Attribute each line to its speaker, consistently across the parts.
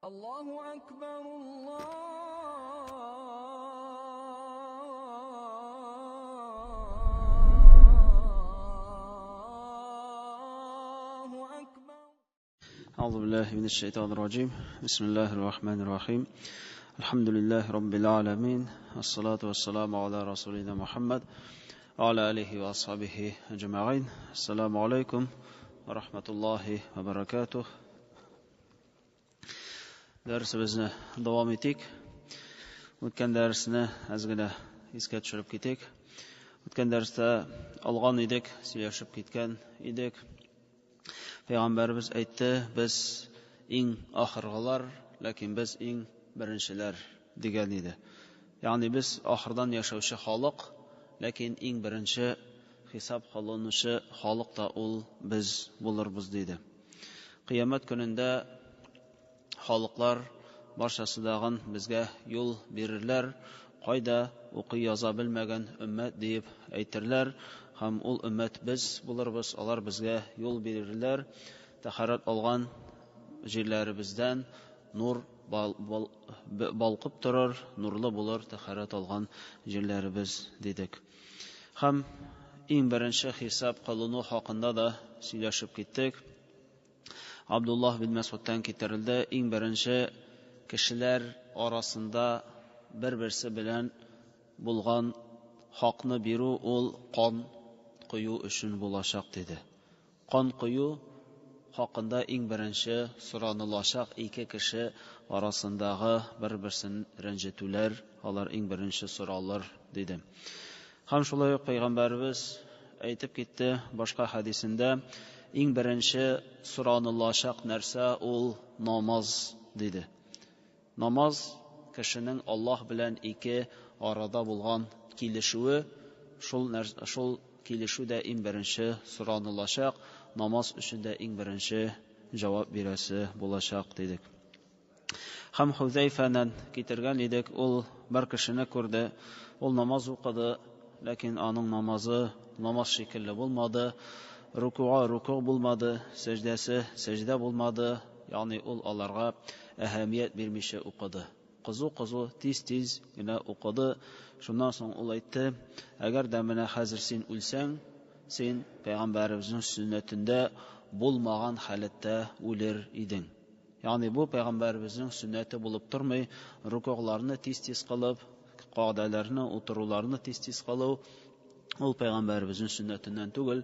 Speaker 1: الله أكبر الله أكبر.
Speaker 2: أعوذ بالله من الشيطان الرجيم. بسم الله الرحمن الرحيم. الحمد لله رب العالمين، الصلاة والسلام على رسولنا محمد وعلى آله وأصحابه أجمعين. السلام عليكم ورحمة الله وبركاته. Dərsimizni davam etdik. O'tgan darsni ozgina esga tushirib ketek. O'tgan darsda olgan edik, сөйләшеп ketgan edik. Payg'ambarimiz aytdi, biz eng oxirgilar, lekin biz eng birinchilar degan edi. Ya'ni biz oxirdan yashovchi xoliq, lekin eng birinchi hisob qilinuvchi xoliq da ul biz bo'lurmiz dedi. Qiyomat kunida xoliqlar barchasidag'in bizga yo'l berirlar, qayda o'qiy yoza bilmagan ummat deb aytirlar. Ham ul ummat biz bo'lurmiz, ular bizga yo'l berirlar. Tahorat olgan yerlarimizdan nur balqib turur, nurli bo'lur tahorat olgan yerlarimiz dedik. Ham eng birinchi hisob qilinu haqida da сөйләшеп ketdik. Abdullah bin Mas'uddan keltirildi, eng birinchi kishilar orasida bir-birisi bilan bo'lgan haqni beru ul qon quyu uchun bo'lacaq dedi. Qon quyu haqida eng birinchi so'ranilacaq ikki kishi orasindagi bir-birini ranjituvlar, ular eng birinchi so'rallar dedi. Ham shulay payg'ambarimiz aytib ketdi boshqa hadisida, eng birinchi so'ranilacaq narsa ul namoz dedi. Namoz kishining Alloh bilan ikki orada bo'lgan kelishuvi, shul kelishuvda eng birinchi so'ranilacaq, namoz uchunda eng birinchi javob berasi bo'lacaq dedik. Ham Huzayfadan keltirgan edik, ul bir kishini ko'rdi, ul namoz o'qidi, lekin uning namozi namoz shekilli bo'lmadi. Ruku bo'lmadi, sajdasi sajda bo'lmadi. Ya'ni ul ularga ahamiyat bermishi o'qidi. Qizu tez-tezgina o'qidi. Shundan so'ng ul aytdi, agar da meni hozir sen o'lsang, sen payg'ambarimizning sunnatida bo'lmagan holatda o'lir eding. Ya'ni bu payg'ambarimizning sunnati bo'lib turmay, rukularni tez-tez qilib, qoidalarni, o'tiruvlarni tez-tez qilib, ul payg'ambarimizning sunnatidan tugul,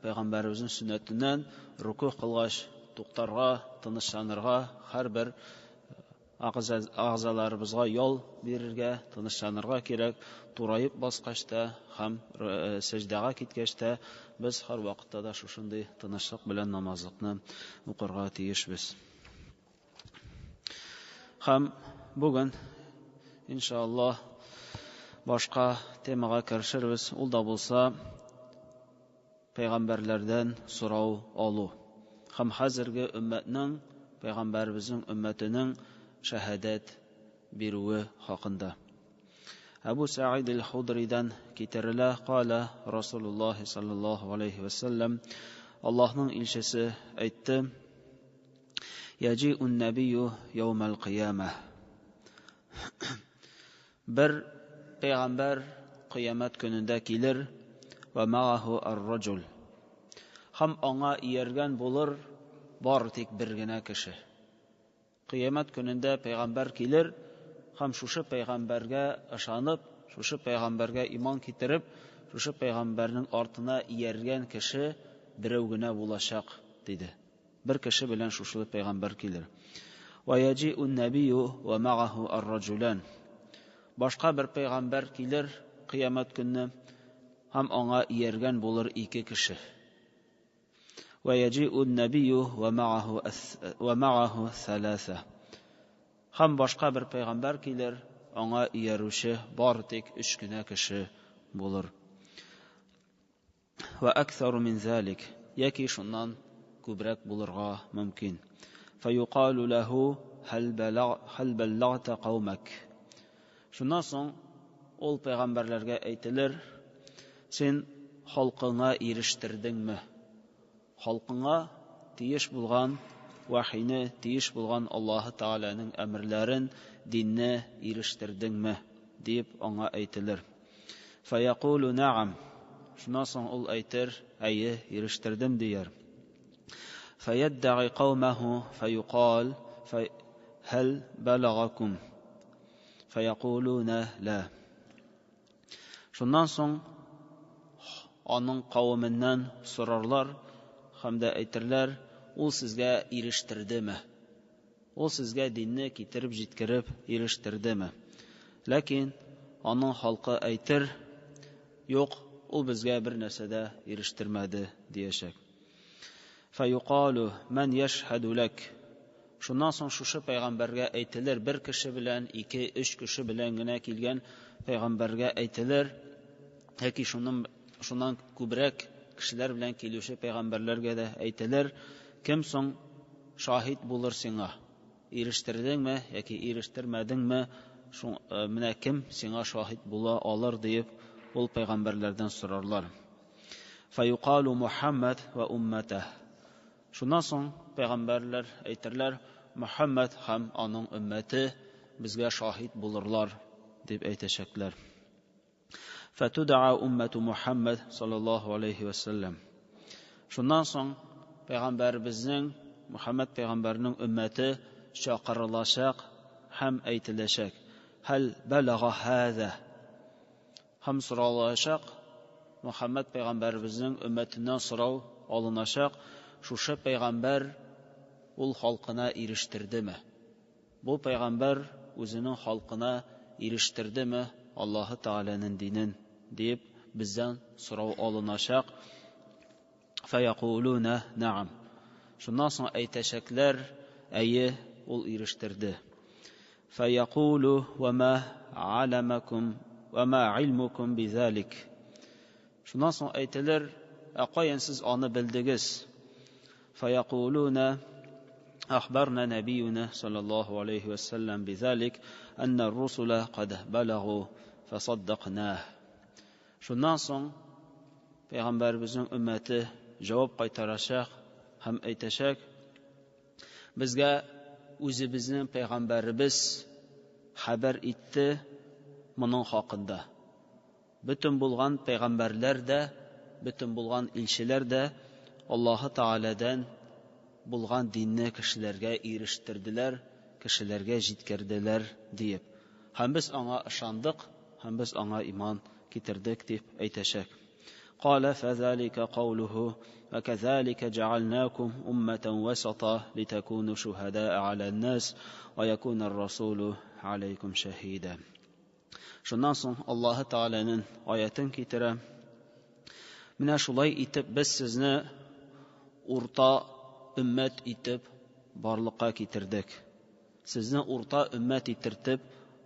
Speaker 2: payg'ambarimizning sunnatidan ruku qilgach, to'xtarga, tinchlanirga, har bir a'zolarimizga yo'l berirga, tinchlanirga kerak. To'rayib bosqachda ham sajdaga ketgachda biz har vaqtda da shunday tinchlik bilan namozlikni o'qirga tegishmiz. Ham bugun inshaalloh boshqa temaga kirishimiz, ul da bo'lsa payg'ambarlardan so'rov olu. Ham hozirgi ummatning, payg'ambarimizning ummatining shahadat beruvi haqida. Abu Sa'id al-Hudridan keltirildi, qala Rasululloh sallallohu alayhi vasallam, Allohning elchisi aytdi, yaji'un nabiyyu yawmal qiyamah. Bir payg'ambar qiyomat kunida kelir, va ma'ahu ar-rajul. Ham anga iyargan bo'lur, bor tek birgina kishi. Qiyomat kunida payg'ambar kelir, ham shu payg'ambarga ishonib, shu payg'ambarga iymon keltirib, shu payg'ambarning ortına iyargan kishi birovgina bo'lacaq dedi. Bir kishi bilan shu payg'ambar kelir. Va yaji'un nabiyyu va ma'ahu ar-rajulan. Boshqa bir payg'ambar kelir qiyomat kuni, ham anga iyargan bo'lur ikki kishi. Va yaji'un nabiyyu va ma'ahu thalatha. Ham boshqa bir payg'ambar kelir, anga iyaruvchi bor tek 3 gina kishi bo'lur. Va aktharu min zalik, yoki shundan ko'proq bo'lurga mumkin. Fa yuqalu lahu hal ballagta qaumak. Shundan so'ng ol payg'ambarlarga aytilir, sen xalqыңа erishtirdingmi? Xalqыңа tiyish bo'lgan вахийне, тиеш булган Аллаһы Тааланың әмерләрен, динне ирештердеңме? Дип аңа әйтелер. Фаякулу наам. Шуннан соң ул әйтер, әйе, ирештердем дияр. Фаяддаи қаумаху фаюқал һәл балагакум. Фаякулуна ла. Шуннан соң аның кавымыннан сорарлар һәм дә әйтерләр, ул сезгә ирештердеме? Ул сезгә динне китереп җиткереп ирештердеме? Ләкин аның халкы әйтер, юк, ул безгә бер нәрсәдә ирештермәде диячәк. Фаюқалу ман яшһаду лак. Шуннан соң шушы пәйгамбәргә әйтелер, бер кеше белән, 2-3 кеше белән генә килгән пәйгамбәргә әйтелер, яки шуннан күбрәк кешеләр белән килүче пәйгамбәрләргә дә әйтелер, кем соң шаһид булыр сиңа? Ирештердеңме яки ирештермәдеңме? Менә кем сиңа шаһид була алыр дип ул пәйгамбәрләрдән сорарлар. Фаюқалу Мухаммад ва умматah. Шуннан соң пәйгамбәрләр әйтерләр, Мухаммад һәм аның өммәте безгә шаһид булырлар дип әйтәчәкләр. Фатуд'a уммату Мухаммад саллаллаһу алейхи ва саллям. Шуннан соң пәйгамбәребезнең, Мухаммад пәйгамбәрнең өммәте чакырылачак һәм әйтеләчәк. Һәл балага һаза. Һәм соралачак, Мухаммад пәйгамбәребезнең өммәтеннән сорау алыначак, шушы пәйгамбәр ул халкына ирештердеме? Бу пәйгамбәр үзенең халкына ирештердеме Аллаһы Тааланың динен дип бездән сорау алыначак. Фаякулуна наам. Шуннан соң әйтәчәкләр, әйе, ул ирештерде. Фаякулу ва ма аламакум ва ма илмукум бизалик. Шуннан соң әйтелер, каян сез аны белдегез? Фаякулуна أخبرنا نبينا صلى الله عليه وسلم بذلك أن الرسل قد بلغوا فصدقناه. Шуннан соң пәйгамбәребезнең өммәте җавап кайтарачак һәм әйтәчәк, безгә үзебезнең пәйгамбәребез хәбәр итте моның хакында. Бүтән булган пәйгамбәрләр дә, бүтән булган илчеләр дә Аллаһы Тааладан булган динне кешеләргә ирештерделәр, кешеләргә җиткерделәр дип. Һәм без аңа ышандык, һәм без аңа иман китердек дип әйтәчәк. Qala fadhalika qawluhu wa kadhalika ja'alnakum ummatan wasata litakunu shuhada'a 'ala an-nas wa yakuna ar-rasulu 'alaykum shahida. Шуннан соң Аллаһы Тааланың аятын китерә. Менә шулай итеп без сезне урта өммәт итеп барлыкка китердек. Сезне урта өммәт итеп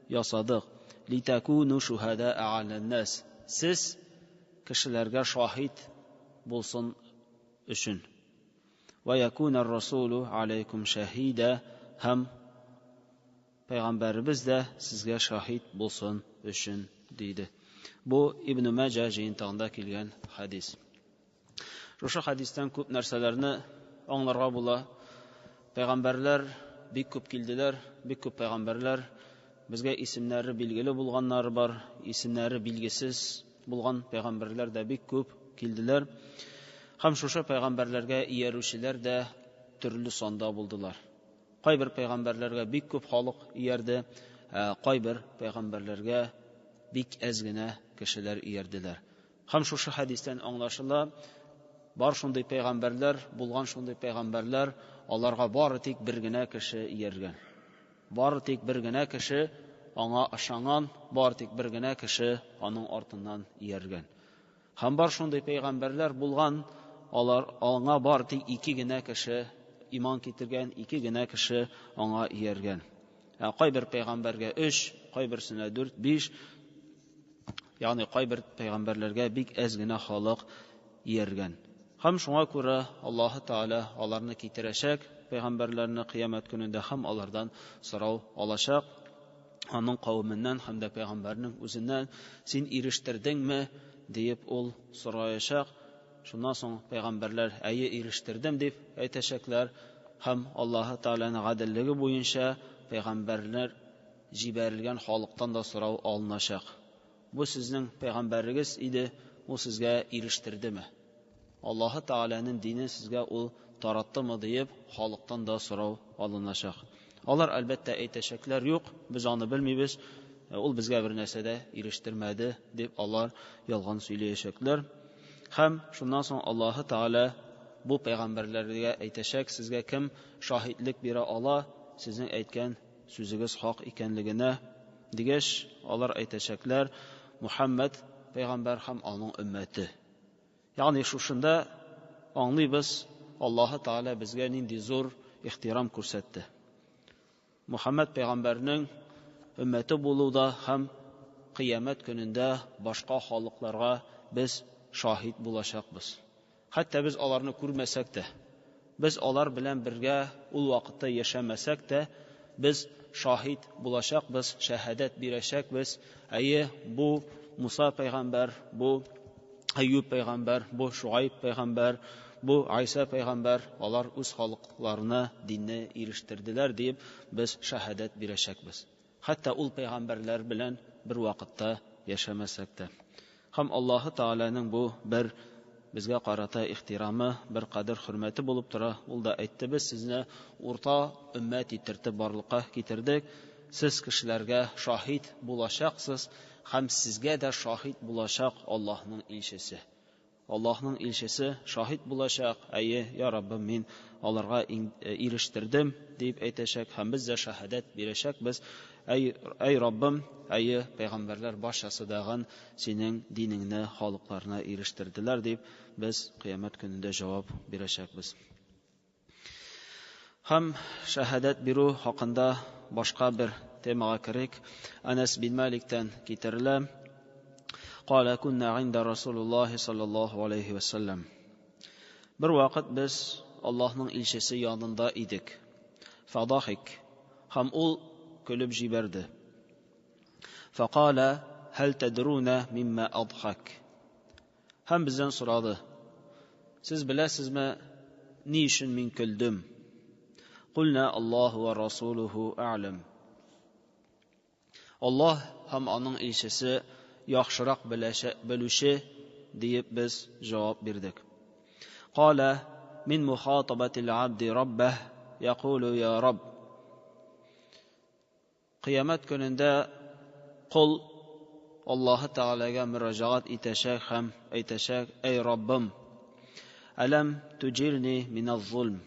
Speaker 2: ясадык. Литакуну шуһада'a 'ala an-nas. Сез кешеләргә шаһид булсын өчен. Ва якуна ар-расулу 'алейкум шаһида. Һәм пәйгамбәребез дә сезгә шаһид булсын өчен диде. Бу Ибн Маҗа җыентыгында килгән хадис. Шушы хадистан күп нәрсәләрне аңларга була. Пәйгамбәрләр бик күп килделәр, бик күп пәйгамбәрләр. Безгә исемнәре билгеле булганнар бар, исемнәре билгесез булган пәйгамбәрләр дә бик күп килделәр. Һәм шушы пәйгамбәрләргә иярүчеләр дә төрле санда булдылар. Кайбер пәйгамбәрләргә бик күп халык иярде, кайбер пәйгамбәрләргә бик әз генә кешеләр иярделәр. Һәм шушы хадистан аңлашыла, бар шундый пәйгамбәрләр, булган шундый пәйгамбәрләр, аларга бары тик бер генә кеше ияргән. Бары тик бер генә кеше аңа ышанган, бары тик бер генә кеше аның артыннан ияргән. Һәм бар шундый пәйгамбәрләр булган, алар аңа бары тик 2 генә кеше иман китергән, 2 генә кеше аңа ияргән. Кайбер пәйгамбәргә 3, кайберсенә 4, 5, ягъни кайбер пәйгамбәрләргә бик әз генә халык ияргән. Һәм шуңа күрә Аллаһы Таала аларны китерәчәк, пәйгамбәрләрне кыямәт көнендә һәм алардан сорау алачак. Аның кавымыннан һәм дә пәйгамбәрнең үзеннән син ирештердеңме дип ул сораячак. Шуннан соң пәйгамбәрләр әйе ирештердем дип әйтәчәкләр. һәм Аллаһы Тәгаләнең гаделлеге буенча пәйгамбәрләр җибәрелгән халыктан да сорау алыначак. Бу сезнең пәйгамбәрегез иде, ул сезгә ирештердеме? Аллаһы Тәгаләнең динен сезгә ул тараттымы дип халыктан да сорау алыначак. Алар әлбәттә әйтәчәкләр, юк, без аны белмибез, ул безгә бер нәрсә дә ирештермәде дип алар ялган сөйләячәкләр. Һәм шуннан соң Аллаһы Тәгалә бу пәйгамбәрләргә әйтәчәк, сезгә кем шаһидлек бирә ала, сезнең әйткән сүзегез хак икәнлегенә дигәч, алар әйтәчәкләр, Мухаммад пәйгамбәр һәм аның өммәте. Ягъни шушында аңлыйбыз, Аллаһы Тәгалә безгә нинди зур ихтирам күрсәтте. Мухаммад пәйгамбәрнең өммәте булуда һәм кыямәт көнендә башка халыкларга без шаһид булачакбыз. Хәтта без аларны күрмәсәк тә, без алар белән бергә ул вакытта яшәмәсәк тә, без шаһид булачакбыз, шәһадәт бирәчәкбез. Әйе, бу Муса пәйгамбәр, бу Айюб пәйгамбәр, бу Шуайб пәйгамбәр, бу Айса пәйгамбәр, алар үз халыкларына динне ирештерделәр дип, без шәһадәт бирәчәкбез. Хәтта ул пәйгамбәрләр белән бер вакытта яшәмәсәк тә. Һәм Аллаһы Тәгаләнең бу бер безгә карата ихтирамы, бер кадер хөрмәте булып тора. Ул да әйтте, без сезне урта өммәт итертеп барлыкка китердек. Сез кешеләргә шаһид булачаксыз һәм сезгә дә шаһид булачак Аллаһның илчесе. Аллаһның илчесе шаһид булачак. Әйе, я Раббым, мин аларга ирештердем дип әйтәчәк һәм без дә шәһадәт бирәчәкбез. Әй Раббым, әйе, пәйгамбәрләр барчасы даган синең динеңне халыкларына ирештерделәр дип, без кыямәт көнендә җавап бирәчәкбез. Һәм шәһадәт бирү хакында башка бер темага керик. Анас бин Маликтан китерелә. Qala kunna 'inda Rasulullah sallallahu alayhi wa sallam. Bir вакыт без Аллаһның илчесе янында идек. Фадахик. Һәм ул көлеп җибәрде. Faqala hal tadruna mimma adhak. Һәм бездән сорады. Сез беләсезме, ни өчен мин көлдем? Qulna Allahu wa rasuluhu a'lam. Аллаһ һәм аның илчесе яхшырак белүче дип без җавап бирдек. Qala min muhatabati al-'abdi rabbah yaqulu ya Rabb. Кыямәт көнендә кул Аллаһы Тәгаләгә мөрәҗәгать итәчәк һәм әйтәчәк: "Эй Раббым, алам туҗирни мин az-зулм."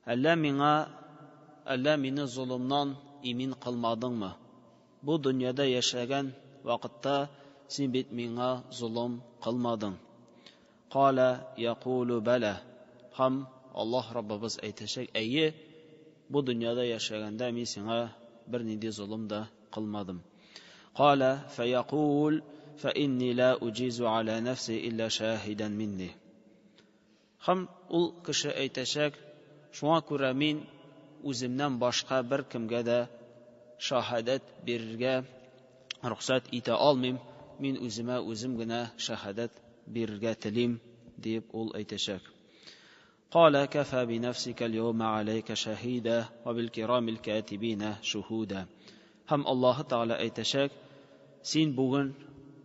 Speaker 2: Әллә мине зулымнан имин кылмадыңмы? Бу дөньяда яшәгән вакытта син бит миңа зулым кылмадың. Qala yaqulu bala. Һәм Аллаһ Раббыбыз әйтәчәк: "Әйе, бу дөньяда яшәгәндә мин сиңа бер нинди зулым да кылмадым." Qala fayaqul fa inni la ujizu ala nafsi illa shahidan minni. Һәм ул кеше әйтәчәк: "Шуңа күрә мин үземнән башка бер кемгә дә шаһадәт бирергә рөхсәт итә алмыйм, мин үземә үзем генә шаһадәт бирергә телим" дип ул әйтәчәк. Qala kafa bi nafsika al-yawma 'alayka shahida wa bil kiramil katibina shuhuda. Һәм Аллаһы Тәгалә әйтәчәк: "Син бүген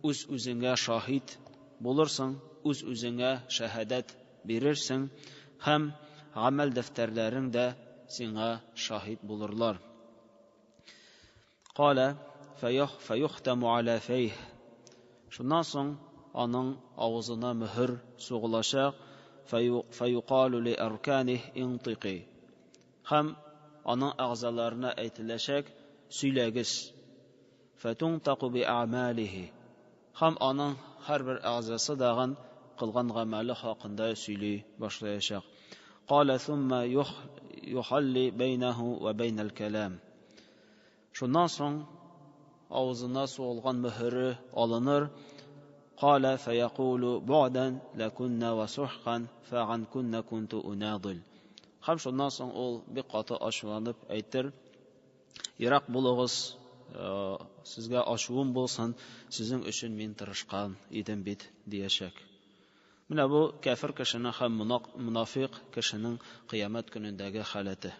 Speaker 2: үз үзеңә шаһид булырсың, үз үзеңә шаһадәт бирерсең һәм гамәл дәфтәрләрең дә сиңа шаһид булырлар." Qala fayuhtamu 'ala fayh. Шуннан соң аның авызына мөһер сугылачак. Fayuqalu li arkanih intiqi. Һәм аның агъзаларына әйтеләчәк: "Сөйләгез." Fatuntaqu bi a'malihi. Һәм аның һәрбер агъзасы даган кылган гамәле хакында сөйли башлаячак. Qala thumma yuhalli baynahu wa baynal kalam. Шуннан соң авызына сугылган мөһере алыныр. Qala fayaqulu bu'dan lakunna wa suhqan fa'an kunna kuntu unadil. Һәм шуннан соң ул бик каты ачуланып әйтер: "Ирак булыгыз, сезгә ачуым булсын, сезнең өчен мин тырышкан идем бит" диячәк. Менә бу кафир кешенең һәм мунафиq кешенең кыямәт көнендәге халәте.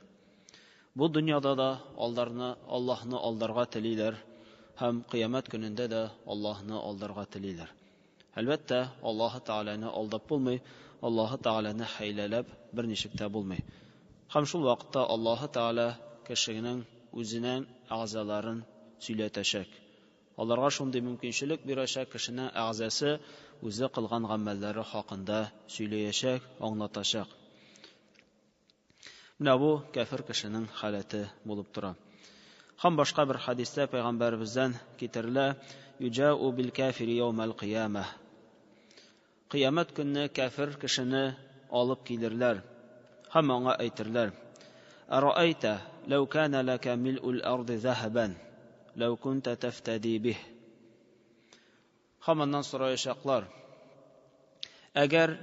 Speaker 2: Бу дөньяда да Аллаһны алдарга телиләр һәм кыямәт көнендә дә Аллаһны алдарга телиләр. Әлбәттә, Аллаһ Тәгаләне алдап булмый, Аллаһ Тәгаләне хәйләләп берничек тә булмый. Һәм шул вакытта Аллаһ Тәгалә кешенең үзенең әгъзаларын сөйләтәчәк. Аларга шундый мөмкинчелек бирәчәк, кешенең әгъзасы үзе кылган гамәлләре хакында сөйләячәк, аңлатачак. Менә бу кафир кешенең халәте булып тора. Һәм башка бер хадистә Пәйгамбәребездән китерелә: "Юджау бил кафири яумал кыяма". Кыямәт көнне кафир кешене алып килерләр һәм аңа әйтерләр: "Араайта лау кана лака мил'ул арди заһабан, лау кунта тафтади бих". Һәм аннан сораячаклар: "Әгәр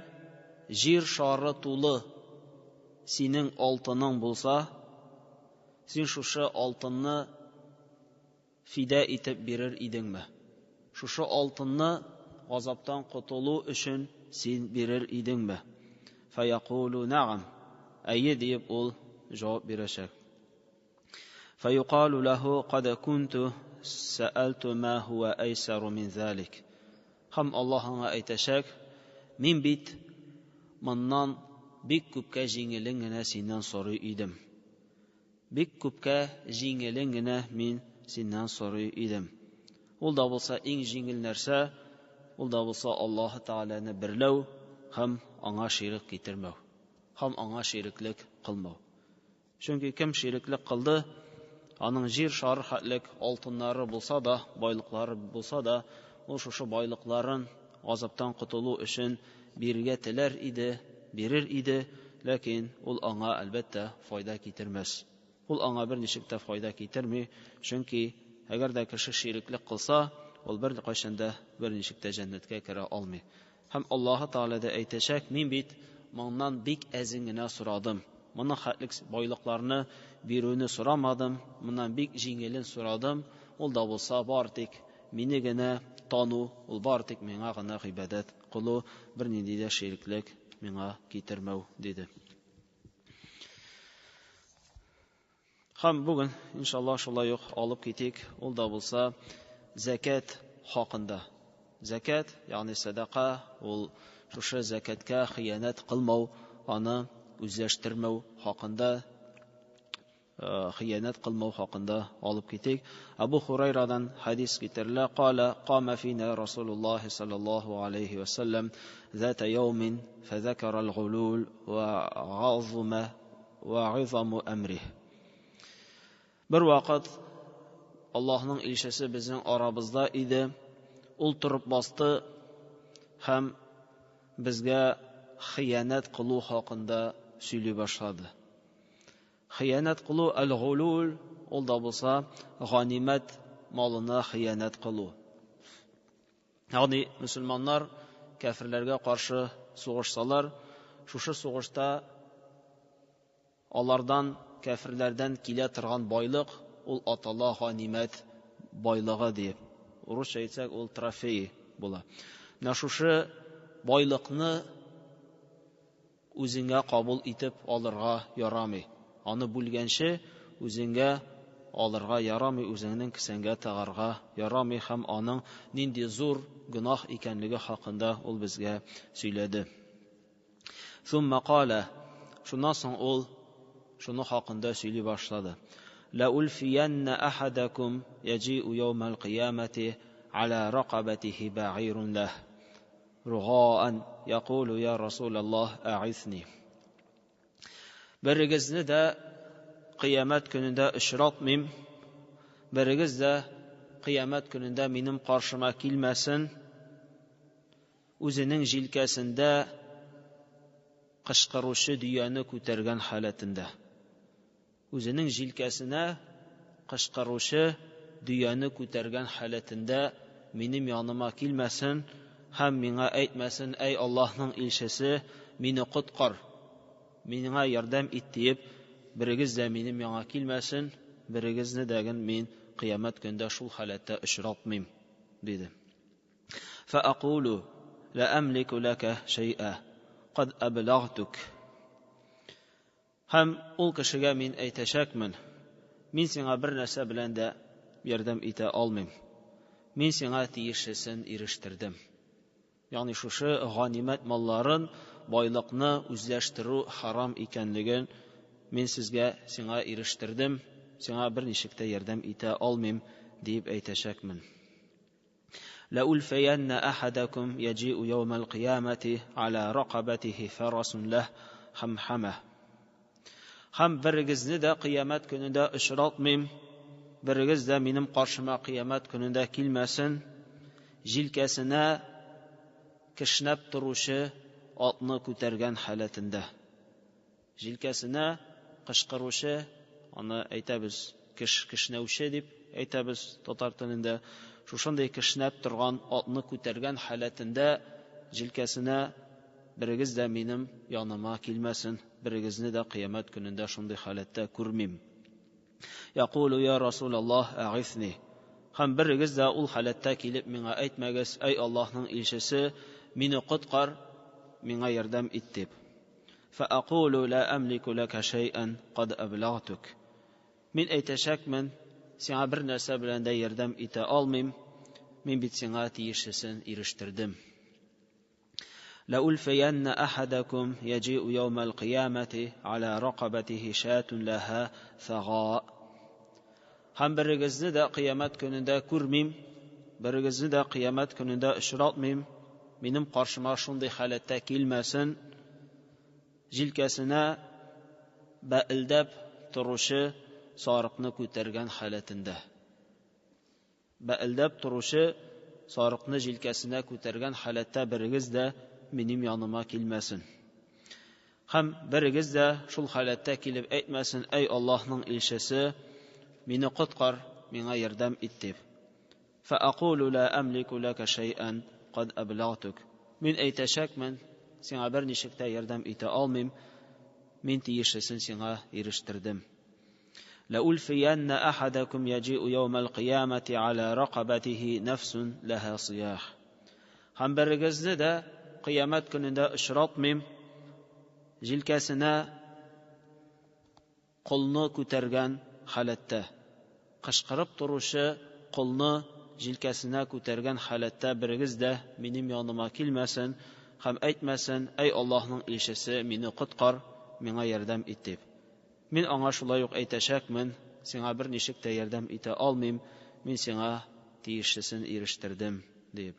Speaker 2: җир шары тулы синең алтының булса, син шушы алтынны фида итеп бирер идеңме? Шушы алтынны газаптан котылу өчен син бирер идеңме?" Фаякулу нагам. Әйе дип ул җавап бирәчәк. Фаюкалу лаху кад кунту саалту ма хуа айсару мин залик. Һәм Аллаһ аңа әйтәчәк: "Мин бит моннан бик күпкә җиңелен генә синнән сорый идем. Бик күпкә җиңелен генә мин синнән сорый идем." Ул да булса иң җиңел нәрсә, ул да булса Аллаһ Тәгаләне берләү һәм аңа ширик китермәү, һәм аңа шириклек кылмау. Чөнки кем шириклек кылды, аның җир шары хәтлек алтыннары булса да, байлыклары булса да, ул шушы байлыкларын газаптан котылу өчен бирергә теләр иде, бирер иде, ләкин ул аңа әлбәттә файда китермәс. Ул аңа берничек тә файда китерми, чөнки әгәр дә кеше шириклек кылса, ул беркайчан да берничек тә җәннәткә керә алмый. Һәм Аллаһ Тәгалә дә әйтәчәк: "Мин бит моннан бик әзен генә сорадым. Моның хәтлек байлыкларны бирүне сорамадым, моннан бик җиңелен сорадым. Ул да булса бар тик мине генә тану, ул бар тик миңа гына гыйбадәт кылу, бернинди дә шириклек миңа китермәү", диде. Һәм бүген иншаллаһ шулай ук алып китик, ул да булса закат хакында. Закат, ягъни садака, ул шушы закатка хыянат кылмау, аны үзләштермәү хакында, хыянат кылмау хакында алып китик. Абу Хурайрадан хадис китерелә: "Кала кама фина Расулуллаһ саллаллаһу алейхи ва саллям зата яумин фазакара ал-гулул ва гъизаму амрih". Бер вакыт Аллаһның илчесе безнең арабызда иде. Ул турып басты һәм безгә хыянат кылу хакында сөйли башлады. Хыянат кылу, ал-гулул, ул да булса ганимәт малына хыянат кылу. Ягъни мөселманнар кафирләргә каршы сугышсалар, шушы сугышта алардан, кафирләрдән килә торган байлык, ул атала ганимәт байлыгы дип. Урысча әйтсәк, ул трофей була. Менә шушы байлыкны үзеңә кабул итеп алырга ярамый. Аны бүлгәнче үзеңә алырга ярамый, үзеңнең кесәңгә тыгарга ярамый, һәм аның нинди зур гөнаһ икәнлеге хакында ул безгә сөйләде. Сумма кала, шуннан соң ул шуны хакында сөйли башлады. "Ла ульфиянна ахадакум яҗиу яумал кыямати ала рaqabatihi ба'ирун лах ругаан якулу я Расулаллаһ а'исни". Берегезне дә кыямәт көнендә очратмыйм, берегез дә кыямәт көнендә минем каршыма килмәсен, үзенең җилкәсендә кышкыручы дөяне күтәргән халәтендә. Үзенең җилкәсенә кышкыручы дөяне күтәргән халәтендә минем яныма килмәсен һәм миңа әйтмәсен: "Әй Аллаһның илчесе, мине коткар, миңа ярдәм ит" дип, берегез дә минем яңа килмәсен, берегезне дәген мин кыямәт көндә шул халәттә очратмыйм, диде. Фаакулу, لا أملك لك شيئا قد أبلغتك. Һәм ул кешегә мин әйтәчәкмен: мин сиңа бер нәрсә белән дә ярдәм итә алмыйм. Мин сиңа тиешесен ирештердем. Ягъни шушы ганимәт малларын, байлыкны үзләштерү харам икәнлеген мин сезгә сиңа ирештердем. Сиңа бер ничек тә ярдәм итә алмыйм дип әйтәчәкмен. لألفين أحدكم يجيء يوم القيامة على رقبته فرس له حمحمة. Һәм берегезне дә кыямәт көнендә очратмыйм, берегез дә минем каршыма кыямәт көнендә килмәсен, җилкәсенә кешнәп торучы атны күтәргән халәтендә. Җилкәсенә кычкыручы, аны әйтәбез кешнәүче дип әйтәбез татар телендә. Шушындый кешнәп торган атны күтәргән халәтендә җилкәсенә берегез дә минем яныма килмәсен, берегезне дә кыямәт көнендә шундый халәттә күрмим. Якулу я Расулаллаһ әгифни. Һәм берегез дә ул халәттә килеп миңа әйтмәгез: эй Аллаһның илчесе, мине коткар, миңа ярдәм ит дип. Фаакулу ла амлику лака шайъан кад аблагтук. Мин әйтәчәкмен: сиңа бер нәрсә белән дә ярдәм итә алмыйм, мин бит сиңа тиешесен ирештердем. لألفين أحدكم يجيء يوم القيامة على رقبته شاة لها ثغاء. Һәм берегезне дә кыямәт көнендә күрмим, берегезне дә кыямәт көнендә очратмыйм, минем каршыма шундый халәттә килмәсен, җилкәсенә бәэлдәп торучы сарыкны күтәргән халәтендә. Бәэлдәп торучы сарыкны җилкәсенә күтәргән халәттә берегез дә минем яныма килмәсен. Һәм берегез дә шул халәттә килеп әйтмәсен: эй Аллаһның илчесе, мине коткар, миңа ярдәм ит дип. Фаакулу ла амлику лака шайъан кад аблагтук. Мин әйтәчәкмен: сиңа бер ничек тә ярдәм итә алмыйм, мин тиешесен сиңа ирештердем. لألفين أحدكم يجيء يوم القيامة على رقبته نفس لها صياح. Һәм берегезне дә кыямәт көнендә очратмыйм, җилкәсенә кулны күтәргән халәттә, кычкырып торучы кулны җилкәсенә күтәргән халәттә берегез дә минем яныма килмәсен һәм әйтмәсен: эй Аллаһның илчесе, мине коткар, миңа ярдәм ит дип. Мин аңа шулай ук әйтәчәкмен: сиңа бер ничек тә ярдәм итә алмыйм, мин сиңа тиешесен ирештердем дип.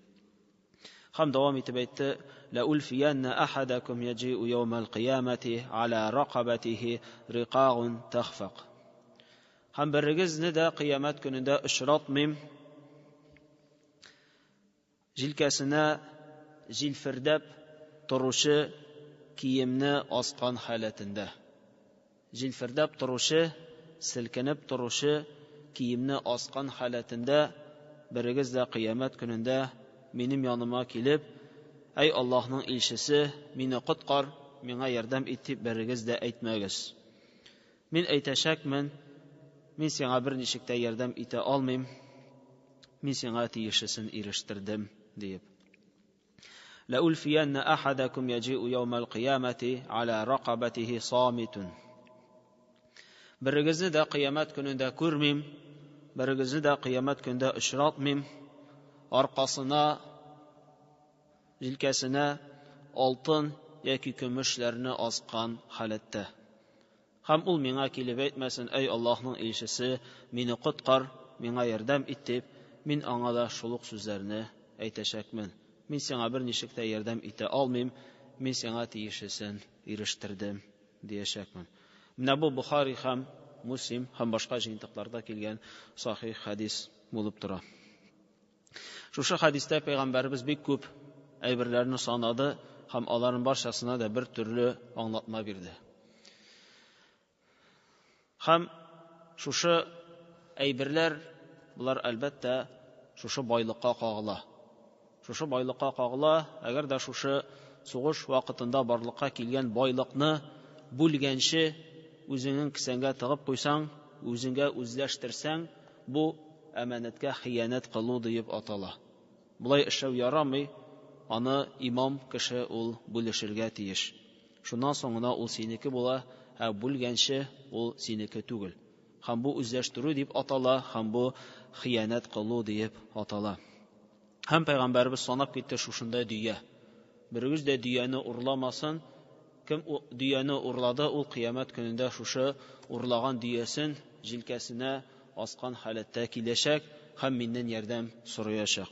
Speaker 2: Һәм дәвам итеп әйтте: لألفين أحدكم يجيء يوم القيامة على رقبته رقاع تخفق. Һәм берегезне дә кыямәт көнендә очратмыйм, җилкәсенә җилфердәп торучы киемне аскан халәтендә. Җилфердәп торучы, селкенеп торучы киемне аскан халәтендә берегез дә кыямәт көнендә минем яныма килеп: эй Аллаһның илчесе, мине коткар, миңа ярдәм ит дип берегез дә әйтмәгез. Мин әйтәчәкмен: мин сиңа бер ничек тә ярдәм итә алмыйм, мин сиңа тиешесен ирештердем дип. لألفين أحدكم يجيء يوم القيامة على رقبته صامت. Берегезне дә кыямәт көнендә күрмим, берегезне дә кыямәт көнендә очратмыйм, аркасына, җилкәсенә алтын яки көмешләрне аскан халәттә. Һәм ул миңа килеп әйтмәсен: эй Аллаһның илчесе, мине коткар, миңа ярдәм ит дип. Мин аңа да шул ук сүзләрне әйтәчәкмен: мин сиңа бер ничек тә ярдәм итә алмыйм, мин сиңа тиешесен ирештердем диячәкмен. Менә бу Бухари һәм Муслим һәм башка җыентыкларда килгән сахих хадис булып тора. Шушы хадистә Пәйгамбәрбез бик күп әйберләрне санады һәм аларның барчасына да бер төрле аңлатма бирде. Һәм шушы әйберләр, булар әлбәттә шушы байлыкка кагыла. Шушы байлыкка кагыла, әгәр дә шушы сугыш вакытында барлыкка килгән байлыкны бүлгәнче үзеңнең кесәңгә тыгып куйсаң, үзеңгә үзләштерсәң, бу әманәткә хыянәт кылу дип атала. Булай эшләү ярамый. аны имам кеше ул бүлешергә тиеш. Шуннан соң гына ул синеке була, ә бүлгәнче ул синеке түгел. Һәм бу үзләштерү дип атала, һәм бу хыянат кылу дип атала. Һәм Пәйгамбәрбез санап китте шушында дөя. Берегез дә дөяне урламасын. Кем дөяне урлады, ул кыямәт көнендә шушы урлаган дөясен җилкәсенә аскан халәттә киләчәк һәм миннән ярдәм сораячак.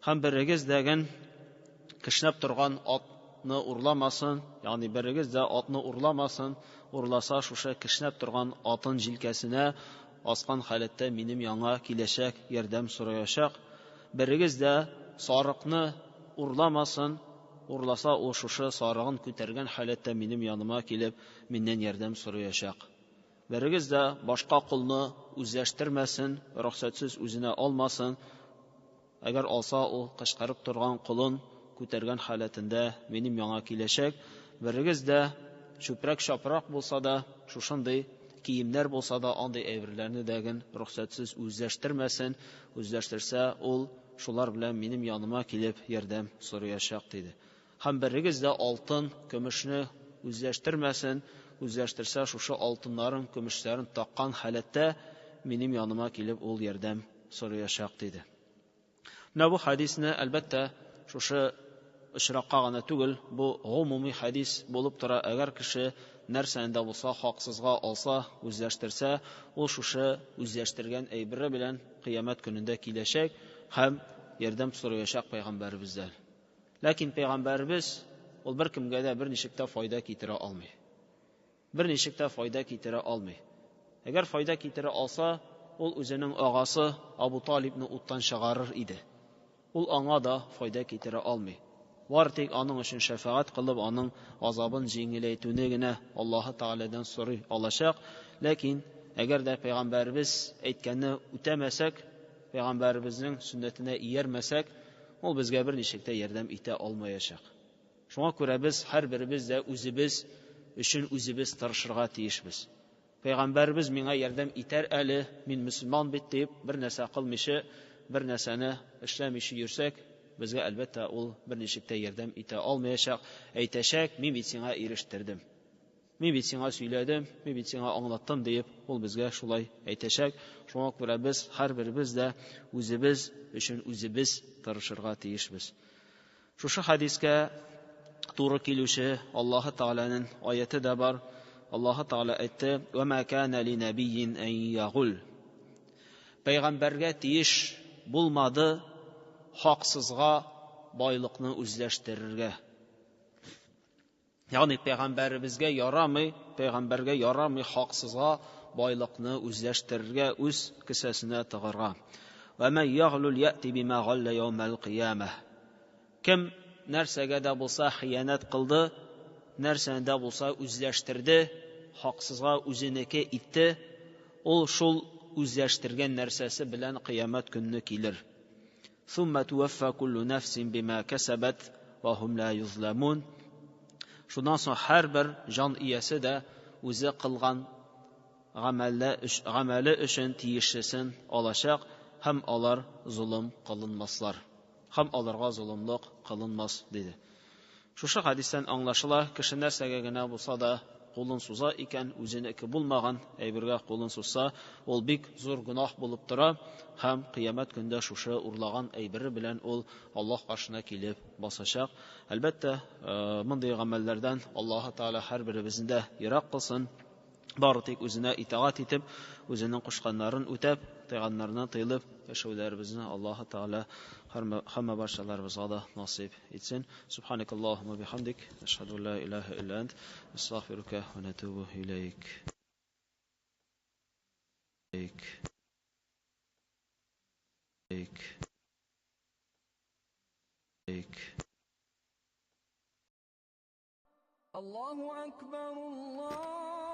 Speaker 2: Һәм берегез дәген кешнәп торган атны урламасын, ягъни берегез дә атны урламасын, урласа шушы кешнәп торган атын җилкәсенә аскан халәттә минем яңа киләчәк ярдәм сораячак. Берегез дә сарыкны урламасын, урласа ул шушы сарыгын күтәргән халәттә минем яныма килеп миннән ярдәм сораячак. Берегез дә башка кулны үзләштермәсен, рөхсәтсез үзенә алмасын. Әгәр алса ул кычкырып торган кулын күтәргән халәтендә минем яңа киләчәк. Берегез дә чүпрәк шапрак булса да, шушындый киемнәр булса да, андый әйберләрне дәген рөхсәтсез үзләштермәсен. Үзләштерсә ул шулар белән минем яныма килеп ярдәм сораячак диде. Һәм берегез дә алтын, көмешне үзләштермәсен. Үзләштерсә шушы алтыннарын, көмешләрен таккан халәттә минем яныма килеп ул ярдәм сораячак диде. Менә бу хадисне әлбәттә шушы очракка гына түгел, бу гомуми хадис булып тора. Әгәр кеше нәрсәндә булса хаксызга алса, үзләштерсә, ул шушы үзләштергән әйбере белән кыямәт көнендә киләчәк һәм ярдәм сораячак Пәйгамбәрбездән. Ләкин Пәйгамбәрбез ул беркемгә дә берничек тә файда китерә алмый. Берничек тә файда китерә алмый. Әгәр файда китерә алса, ул үзенең агасы Абу Талибны уттан чыгарыр иде. Ул аңа да файда китерә алмый. Бар тик аның өчен шәфаәт кылып, аның азабын җиңеләйтүне генә Аллаһы Тааладан сорый алачак. Ләкин әгәр дә Пәйгамбәрбез әйткәнне үтәмәсәк, Пәйгамбәрбезнең сөннәтенә иярмәсәк, ул безгә берничек тә ярдәм итә алмаячак. Шуңа күрә без һәрберебез дә үзебез өчен үзебез тырышырга тиешбез. Пәйгамбәрбез миңа ярдәм итәр әле, мин мөселман бит дип, бер нәрсә кылмыйча, бер нәрсәне эшләмичә йөрсәк, безгә әлбәттә ул берничек тә ярдәм итә алмаячак. Әйтәчәк, мин бит сиңа ирештердем. Мин бит сиңа сөйләдем, мин бит сиңа аңлаттым дип, ул безгә шулай әйтәчәк. Шуңа күрә без һәрберебез дә үзебез өчен үзебез тырышырга тиешбез. Шушы хадискә туры килүче Аллаһы Тааладан аяты да бар. Аллаһы Таала әйтте: "Ва ма кана ли набийин ан ягул". Пәйгамбәргә тиеш булмады хаксызга байлыкны үзләштерергә. Ягъни Пәйгамбәребезгә ярамый хаксызга байлыкны үзләштерергә, үз кесәсенә тыгырга. Ва ма ягълул яти бима галла яумал қиямah. Кем нәрсәгә дә булса хыянат кылды, нәрсәдә булса үзләштерде, хаксызга үзенеке итте, ул шул үзләштергән нәрсәсе белән кыямәт көнне килер. Сумма туаффа куллу нафсин бима касабат ва хум ла юзламун. Шуннан соң һәрбер җан иясе дә үзе кылган гамәле өчен тиешлесен алачак һәм алар зулым кылынмаслар. Һәм аларга зулымлык кылынмас диде. Шушы хадистән аңлашыла, кеше нәрсәгә генә булса да кулын суза икән, үзенеке булмаган әйбергә кулын сузса, ул бик зур гөнаһ булып тора һәм кыямәт көндә шушы урлаган әйбере белән ул Аллаһ каршына килеп басачак. Әлбәттә, мондый гамәлләрдән Аллаһы Таала һәрберебезне дә ерак кылсын. Бары тик үзенә итаат итеп, үзенең кушканнарын үтәп, тыйганнарны тыйлып яшәүләребезне Аллаһы Таала һәммә барчаларыбызга да насыйп итсен. Субханакаллаһумма бихамдик, ашһаду ла илаха илля ант, астагфирука ва натубу илейк.
Speaker 1: الله أكبر الله